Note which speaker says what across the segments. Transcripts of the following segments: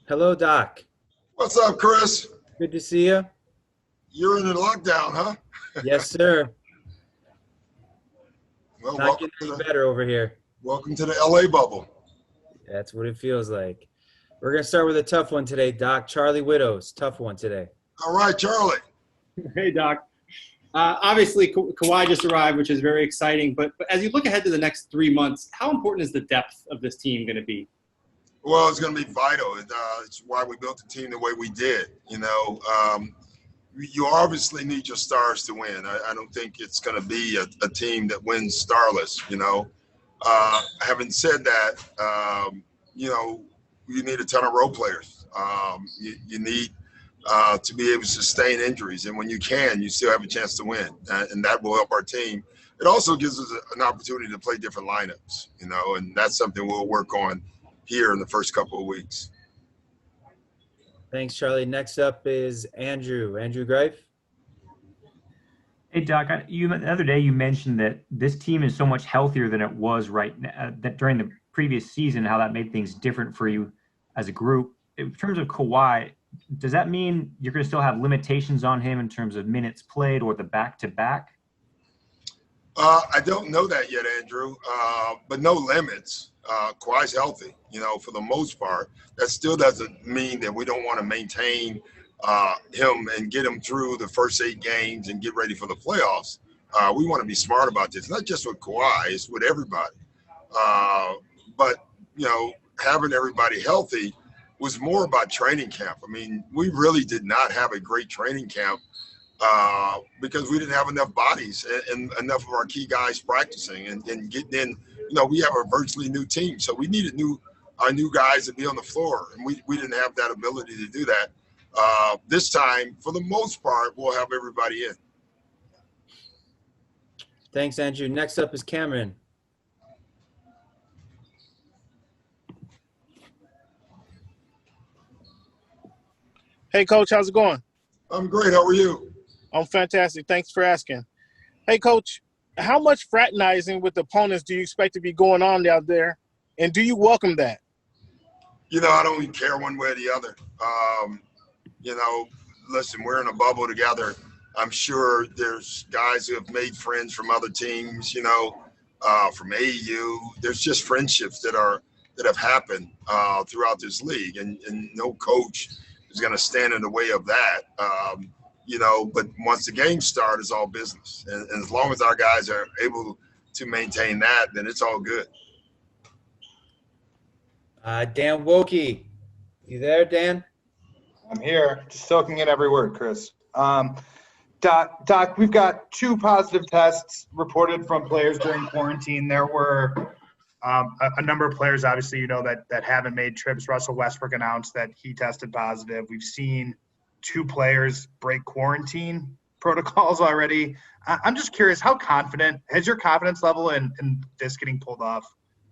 Speaker 1: Hello, Doc.
Speaker 2: What's up, Chris?
Speaker 1: Good to see you.
Speaker 2: You're in a lockdown, huh?
Speaker 1: Yes, sir.
Speaker 2: Well,
Speaker 1: Not getting any better over here.
Speaker 2: welcome to the LA bubble.
Speaker 1: That's what it feels like. We're going to start with a tough one today, Doc. Charlie Widows, tough one today.
Speaker 2: All right, Charlie.
Speaker 3: Hey, Doc. Obviously, Kawhi just arrived, which is very exciting. But as you look ahead to the next 3 months, how important is the depth of this team going to be?
Speaker 2: Well, it's going to be vital. It's why we built the team the way we did. You obviously need your stars to win. I don't think it's going to be a team that wins starless. Having said that, you need a ton of role players. You need to be able to sustain injuries. And when you can, you still have a chance to win. And that will help our team. It also gives us an opportunity to play different lineups, and that's something we'll work on here in the first couple of weeks.
Speaker 1: Thanks, Charlie. Next up is Andrew. Andrew Greif.
Speaker 4: Hey, Doc, the other day you mentioned that this team is so much healthier than it was right now, that during the previous season, how that made things different for you as a group. In terms of Kawhi, does that mean you're going to still have limitations on him in terms of minutes played or the back-to-back?
Speaker 2: I don't know that yet, Andrew, but no limits. Kawhi's healthy, for the most part. That still doesn't mean that we don't want to maintain him and get him through the first 8 games and get ready for the playoffs. We want to be smart about this, not just with Kawhi, it's with everybody. But having everybody healthy was more about training camp. I mean, we really did not have a great training camp because we didn't have enough bodies and enough of our key guys practicing and getting in. We have a virtually new team, so we needed our new guys to be on the floor, and we didn't have that ability to do that. This time, for the most part, we'll have everybody in.
Speaker 1: Thanks, Andrew. Next up is Cameron.
Speaker 5: Hey, Coach, how's it going?
Speaker 2: I'm great. How are you?
Speaker 5: I'm fantastic. Thanks for asking. Hey, Coach, how much fraternizing with opponents do you expect to be going on out there, and do you welcome that?
Speaker 2: I don't even care one way or the other. Listen, we're in a bubble together. I'm sure there's guys who have made friends from other teams, from AU. There's just friendships that have happened throughout this league, and no coach is going to stand in the way of that. But once the games start, it's all business. And as long as our guys are able to maintain that, then it's all good.
Speaker 1: Dan Wokey. You there, Dan?
Speaker 6: I'm here, just soaking in every word, Chris. Doc, we've got 2 positive tests reported from players during quarantine. There were a number of players, obviously, that haven't made trips. Russell Westbrook announced that he tested positive. We've seen 2 players break quarantine protocols already. I'm just curious, how confident has your confidence level in this getting pulled off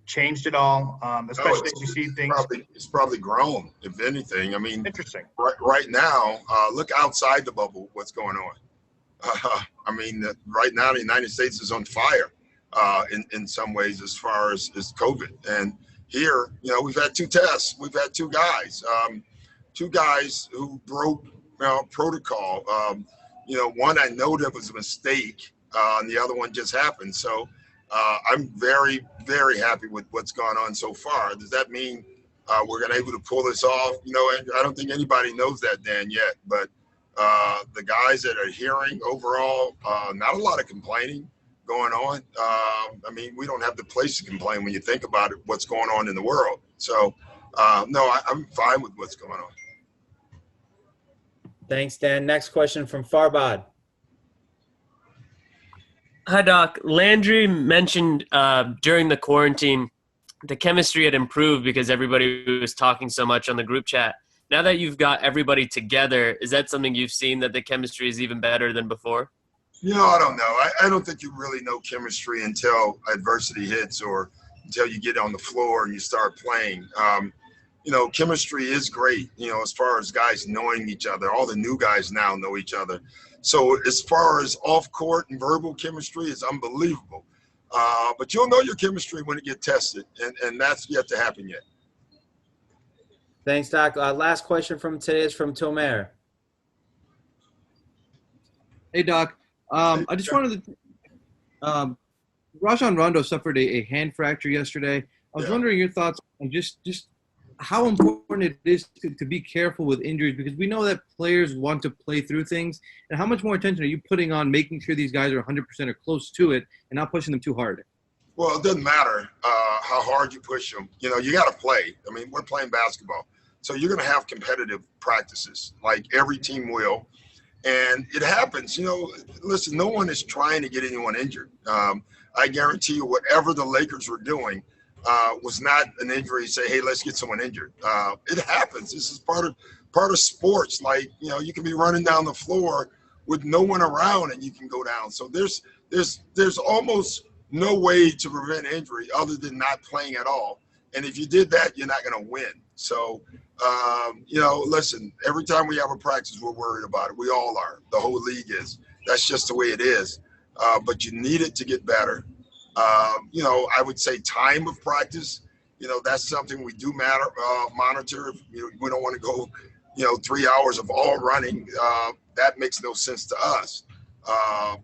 Speaker 6: changed at all? Especially as you see things.
Speaker 2: It's probably grown, if anything. I mean,
Speaker 6: interesting.
Speaker 2: Right now, look outside the bubble. What's going on? Right now the United States is on fire in some ways as far as COVID. And here, we've had 2 tests. We've had 2 guys. 2 guys who broke protocol. One I know that was a mistake, and the other one just happened. So I'm very, very happy with what's gone on so far. Does that mean we're going to be able to pull this off? I don't think anybody knows that, Dan, yet. But the guys that are hearing overall, not a lot of complaining going on. We don't have the place to complain when you think about it, what's going on in the world. So, no, I'm fine with what's going on.
Speaker 1: Thanks, Dan. Next question from Farbad.
Speaker 7: Hi, Doc. Landry mentioned during the quarantine the chemistry had improved because everybody was talking so much on the group chat. Now that you've got everybody together, is that something you've seen, that the chemistry is even better than before?
Speaker 2: I don't know. I don't think you really know chemistry until adversity hits or until you get on the floor and you start playing. Chemistry is great, as far as guys knowing each other. All the new guys now know each other. So as far as off-court and verbal chemistry, it's unbelievable. But you'll know your chemistry when it gets tested, and that's yet to happen yet.
Speaker 1: Thanks, Doc. Last question from today is from Tomer.
Speaker 8: Hey, Doc. I just wanted to. Rajon Rondo suffered a hand fracture yesterday. I was
Speaker 2: Yeah.
Speaker 8: wondering your thoughts on just how important it is to be careful with injuries, because we know that players want to play through things. And how much more attention are you putting on making sure these guys are 100% or close to it and not pushing them too hard?
Speaker 2: Well, it doesn't matter how hard you push them. You know, you got to play. I mean, we're playing basketball. So you're going to have competitive practices like every team will. And it happens, you know, listen, no one is trying to get anyone injured. I guarantee you whatever the Lakers were doing was not an injury. Say, hey, let's get someone injured. It happens. This is part of sports. Like, you know, you can be running down the floor with no one around and you can go down. So there's almost no way to prevent injury other than not playing at all. And if you did that, you're not going to win. So, you know, listen, every time we have a practice, we're worried about it. We all are. The whole league is. That's just the way it is. But you need it to get better. You know, I would say time of practice, you know, that's something we do monitor. We don't want to go, you know, 3 hours of all running. That makes no sense to us.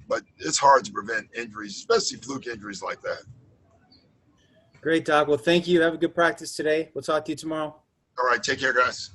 Speaker 2: But it's hard to prevent injuries, especially fluke injuries like that.
Speaker 1: Great, Doc. Well, thank you. Have a good practice today. We'll talk to you tomorrow.
Speaker 2: All right. Take care, guys.